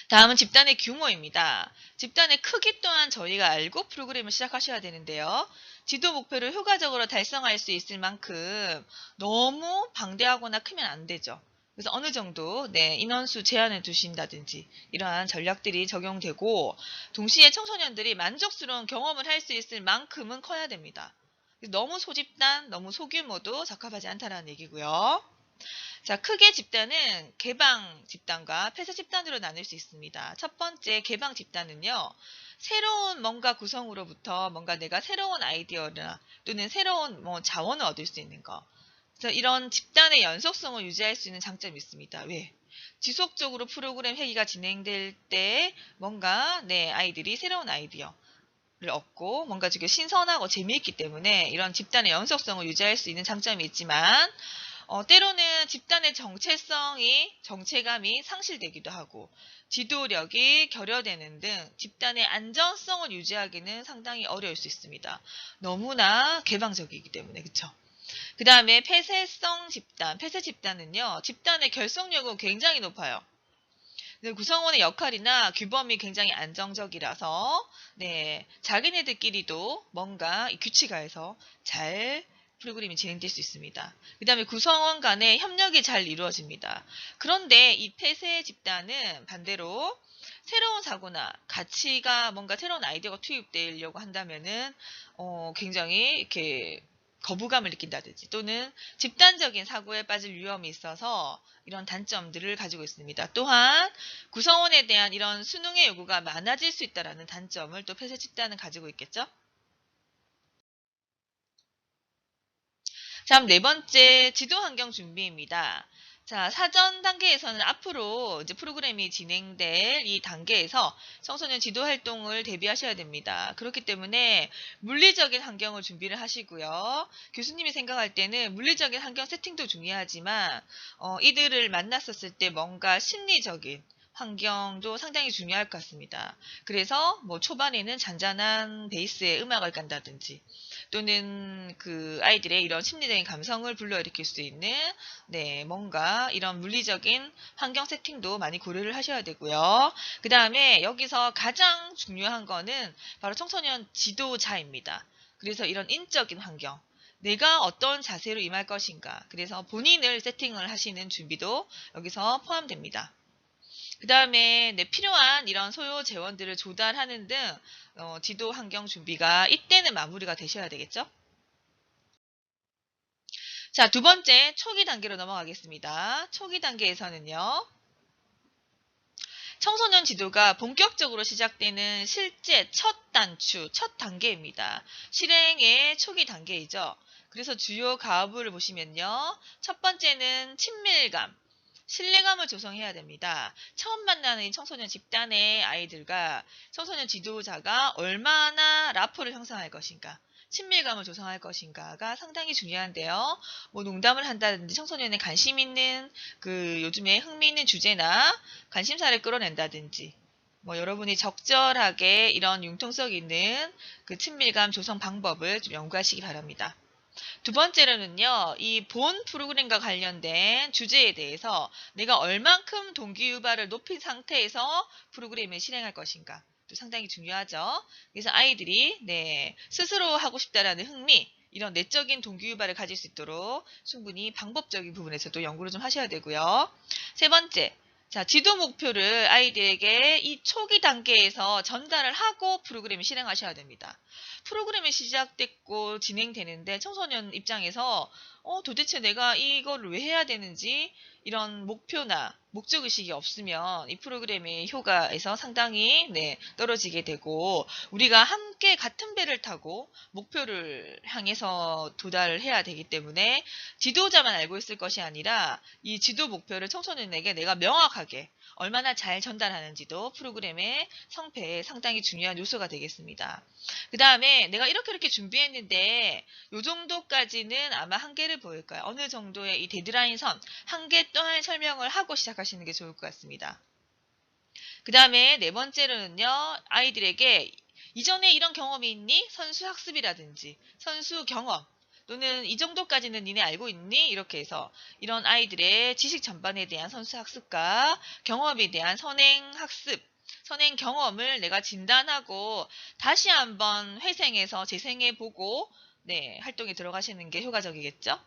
다음은 집단의 규모입니다. 집단의 크기 또한 저희가 알고 프로그램을 시작하셔야 되는데요. 지도 목표를 효과적으로 달성할 수 있을 만큼 너무 방대하거나 크면 안 되죠. 그래서 어느 정도 인원수 제한을 두신다든지 이러한 전략들이 적용되고 동시에 청소년들이 만족스러운 경험을 할 수 있을 만큼은 커야 됩니다. 너무 소집단, 너무 소규모도 적합하지 않다는 얘기고요. 자, 크게 집단은 개방 집단과 폐쇄 집단으로 나눌 수 있습니다. 첫 번째 개방 집단은요. 새로운 뭔가 구성으로부터 뭔가 내가 새로운 아이디어나 또는 새로운 자원을 얻을 수 있는 거. 그래서 이런 집단의 연속성을 유지할 수 있는 장점이 있습니다. 왜? 지속적으로 프로그램 회의가 진행될 때 뭔가 아이들이 새로운 아이디어를 얻고 뭔가 지금 신선하고 재미있기 때문에 이런 집단의 연속성을 유지할 수 있는 장점이 있지만 때로는 집단의 정체감이 상실되기도 하고 지도력이 결여되는 등 집단의 안정성을 유지하기는 상당히 어려울 수 있습니다. 너무나 개방적이기 때문에 그렇죠. 그 다음에 폐쇄성 집단, 폐쇄 집단은요. 집단의 결속력은 굉장히 높아요. 구성원의 역할이나 규범이 굉장히 안정적이라서 자기네들끼리도 뭔가 규칙화해서 잘 프로그램이 진행될 수 있습니다. 그 다음에 구성원 간의 협력이 잘 이루어집니다. 그런데 이 폐쇄 집단은 반대로 새로운 사고나 가치가 뭔가 새로운 아이디어가 투입되려고 한다면은 굉장히 이렇게 거부감을 느낀다든지 또는 집단적인 사고에 빠질 위험이 있어서 이런 단점들을 가지고 있습니다. 또한 구성원에 대한 이런 수능의 요구가 많아질 수 있다는 단점을 또 폐쇄 집단은 가지고 있겠죠. 다음 네 번째 지도 환경 준비입니다. 자, 사전 단계에서는 앞으로 이제 프로그램이 진행될 이 단계에서 청소년 지도 활동을 대비하셔야 됩니다. 그렇기 때문에 물리적인 환경을 준비를 하시고요. 교수님이 생각할 때는 물리적인 환경 세팅도 중요하지만 이들을 만났었을 때 뭔가 심리적인 환경도 상당히 중요할 것 같습니다. 그래서 뭐 초반에는 잔잔한 베이스의 음악을 깐다든지 또는 그 아이들의 이런 심리적인 감성을 불러일으킬 수 있는 뭔가 이런 물리적인 환경 세팅도 많이 고려를 하셔야 되고요. 그 다음에 여기서 가장 중요한 거는 바로 청소년 지도자입니다. 그래서 이런 인적인 환경, 내가 어떤 자세로 임할 것인가, 그래서 본인을 세팅을 하시는 준비도 여기서 포함됩니다. 그 다음에 필요한 이런 소요 재원들을 조달하는 등 지도 환경 준비가 이때는 마무리가 되셔야 되겠죠? 자, 두 번째 초기 단계로 넘어가겠습니다. 초기 단계에서는요. 청소년 지도가 본격적으로 시작되는 실제 첫 단추, 첫 단계입니다. 실행의 초기 단계이죠. 그래서 주요 가부를 보시면요. 첫 번째는 친밀감, 신뢰감을 조성해야 됩니다. 처음 만나는 이 청소년 집단의 아이들과 청소년 지도자가 얼마나 라포를 형성할 것인가, 친밀감을 조성할 것인가가 상당히 중요한데요. 뭐 농담을 한다든지 청소년의 관심 있는 그 요즘에 흥미있는 주제나 관심사를 끌어낸다든지 뭐 여러분이 적절하게 이런 융통성 있는 그 친밀감 조성 방법을 좀 연구하시기 바랍니다. 두 번째로는요, 이 본 프로그램과 관련된 주제에 대해서 내가 얼만큼 동기유발을 높인 상태에서 프로그램을 실행할 것인가. 또 상당히 중요하죠. 그래서 아이들이 스스로 하고 싶다라는 흥미, 이런 내적인 동기유발을 가질 수 있도록 충분히 방법적인 부분에서도 연구를 좀 하셔야 되고요. 세 번째, 자, 지도 목표를 아이들에게 이 초기 단계에서 전달을 하고 프로그램을 실행하셔야 됩니다. 프로그램이 시작됐고 진행되는데 청소년 입장에서 도대체 내가 이거를 왜 해야 되는지 이런 목표나 목적의식이 없으면 이 프로그램의 효과에서 상당히 떨어지게 되고 우리가 함께 같은 배를 타고 목표를 향해서 도달을 해야 되기 때문에 지도자만 알고 있을 것이 아니라 이 지도 목표를 청소년에게 내가 명확하게 얼마나 잘 전달하는지도 프로그램의 성패에 상당히 중요한 요소가 되겠습니다. 그 다음에 내가 이렇게 준비했는데 요 정도까지는 아마 한계를 보일 거예요. 어느 정도의 이 데드라인 선, 한계 또한 설명을 하고 시작하시는 게 좋을 것 같습니다. 그 다음에 네 번째로는요. 아이들에게 이전에 이런 경험이 있니? 선수 학습이라든지 선수 경험, 또는 이 정도까지는 니네 알고 있니? 이렇게 해서 이런 아이들의 지식 전반에 대한 선수 학습과 경험에 대한 선행 학습, 선행 경험을 내가 진단하고 다시 한번 회생해서 재생해보고 네, 활동에 들어가시는 게 효과적이겠죠?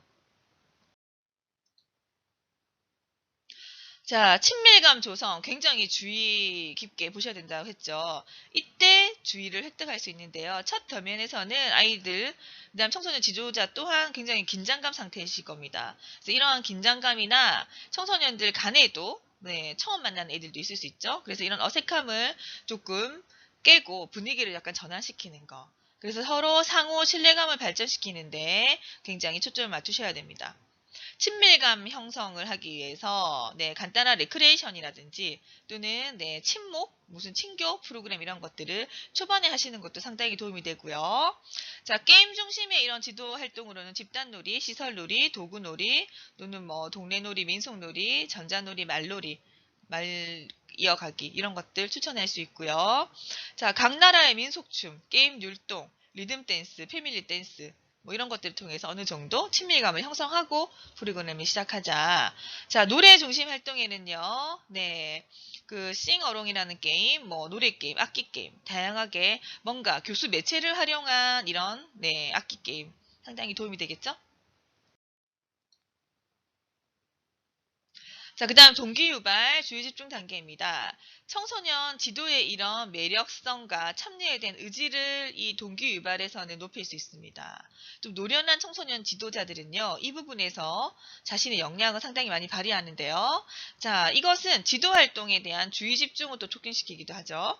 자, 친밀감 조성 굉장히 주의 깊게 보셔야 된다고 했죠. 이때 주의를 획득할 수 있는데요. 첫 더면에서는 아이들, 그다음 청소년 지도자 또한 굉장히 긴장감 상태이실 겁니다. 그래서 이러한 긴장감이나 청소년들 간에도 네, 처음 만나는 애들도 있을 수 있죠. 그래서 이런 어색함을 조금 깨고 분위기를 약간 전환시키는 거. 그래서 서로 상호 신뢰감을 발전시키는데 굉장히 초점을 맞추셔야 됩니다. 친밀감 형성을 하기 위해서 네, 간단한 레크레이션이라든지 또는 네, 친목, 무슨 친교 프로그램 이런 것들을 초반에 하시는 것도 상당히 도움이 되고요. 자, 게임 중심의 이런 지도 활동으로는 집단놀이, 시설놀이, 도구놀이 또는 뭐 동네놀이, 민속놀이, 전자놀이, 말놀이, 말 이어가기 이런 것들 추천할 수 있고요. 자, 각 나라의 민속춤, 게임 율동, 리듬 댄스, 패밀리 댄스 뭐 이런 것들을 통해서 어느 정도 친밀감을 형성하고 프로그램을 시작하자. 자, 노래 중심 활동에는요. 네. 그 싱어롱이라는 게임, 뭐 노래 게임, 악기 게임, 다양하게 뭔가 교수 매체를 활용한 이런 네, 악기 게임 상당히 도움이 되겠죠? 자, 그 다음 동기유발 주의집중 단계입니다. 청소년 지도의 이런 매력성과 참여에 대한 의지를 이 동기유발에서는 높일 수 있습니다. 좀 노련한 청소년 지도자들은요, 이 부분에서 자신의 역량을 상당히 많이 발휘하는데요. 자, 이것은 지도활동에 대한 주의집중을 또 촉진시키기도 하죠.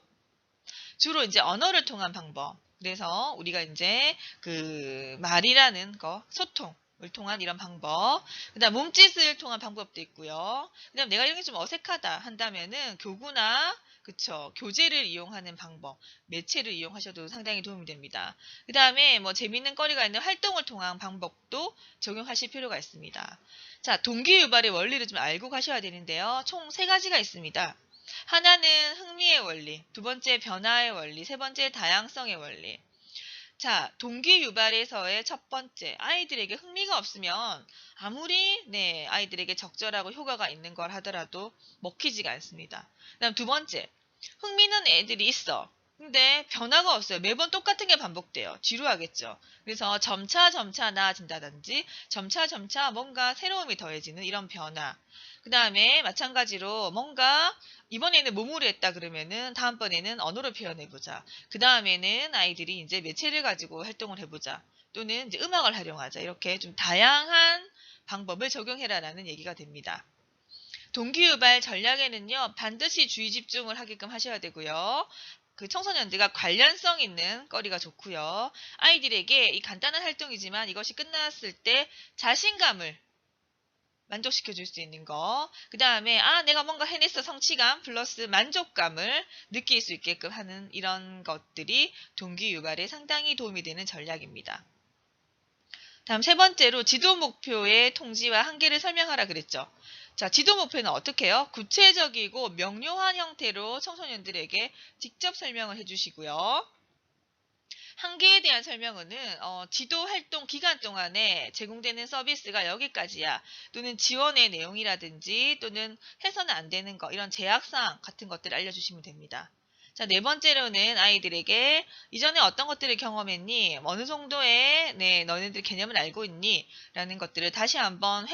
주로 이제 언어를 통한 방법. 그래서 우리가 이제 그 말이라는 거, 소통을 통한 이런 방법. 그다음 몸짓을 통한 방법도 있고요. 그다음 내가 이런 게 좀 어색하다 한다면은 교구나 그쵸. 교재를 이용하는 방법, 매체를 이용하셔도 상당히 도움이 됩니다. 그 다음에 뭐 재밌는 거리가 있는 활동을 통한 방법도 적용하실 필요가 있습니다. 자, 동기유발의 원리를 좀 알고 가셔야 되는데요. 총 세 가지가 있습니다. 하나는 흥미의 원리, 두 번째 변화의 원리, 세 번째 다양성의 원리. 자, 동기 유발에서의 첫 번째, 아이들에게 흥미가 없으면 아무리 네, 아이들에게 적절하고 효과가 있는 걸 하더라도 먹히지가 않습니다. 그다음 두 번째, 흥미는 애들이 있어. 근데 변화가 없어요. 매번 똑같은 게 반복돼요. 지루하겠죠. 그래서 점차 나아진다든지 점차 뭔가 새로움이 더해지는 이런 변화. 그 다음에 마찬가지로 뭔가 이번에는 몸으로 했다 그러면은 다음번에는 언어로 표현해보자. 그 다음에는 아이들이 이제 매체를 가지고 활동을 해보자. 또는 이제 음악을 활용하자. 이렇게 좀 다양한 방법을 적용해라라는 얘기가 됩니다. 동기유발 전략에는요, 반드시 주의 집중을 하게끔 하셔야 되고요. 그 청소년들과 관련성 있는 거리가 좋고요. 아이들에게 이 간단한 활동이지만 이것이 끝났을 때 자신감을 만족시켜 줄 수 있는 거. 그 다음에, 아, 내가 뭔가 해냈어 성취감 플러스 만족감을 느낄 수 있게끔 하는 이런 것들이 동기 유발에 상당히 도움이 되는 전략입니다. 다음 세 번째로 지도 목표의 통지와 한계를 설명하라 그랬죠. 자, 지도 목표는 어떻게 해요? 구체적이고 명료한 형태로 청소년들에게 직접 설명을 해주시고요. 한계에 대한 설명은 지도 활동 기간 동안에 제공되는 서비스가 여기까지야. 또는 지원의 내용이라든지 또는 해서는 안 되는 거 이런 제약사항 같은 것들을 알려주시면 됩니다. 자, 네 번째로는 아이들에게 이전에 어떤 것들을 경험했니? 어느 정도의 네, 너네들 개념을 알고 있니? 라는 것들을 다시 한번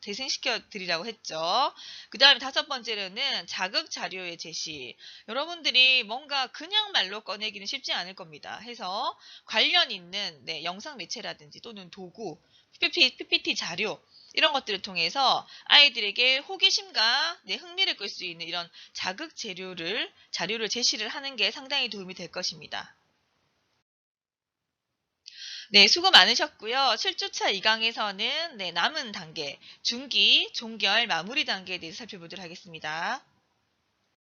재생시켜 드리라고 했죠. 그 다음에 다섯 번째로는 자극 자료의 제시. 여러분들이 뭔가 그냥 말로 꺼내기는 쉽지 않을 겁니다. 해서 관련 있는 네, 영상 매체라든지 또는 도구, PPT 자료 이런 것들을 통해서 아이들에게 호기심과 네, 흥미를 끌 수 있는 이런 자극 자료를 제시를 하는 게 상당히 도움이 될 것입니다. 네, 수고 많으셨고요. 7주차 2강에서는 네, 남은 단계, 중기, 종결, 마무리 단계에 대해서 살펴보도록 하겠습니다.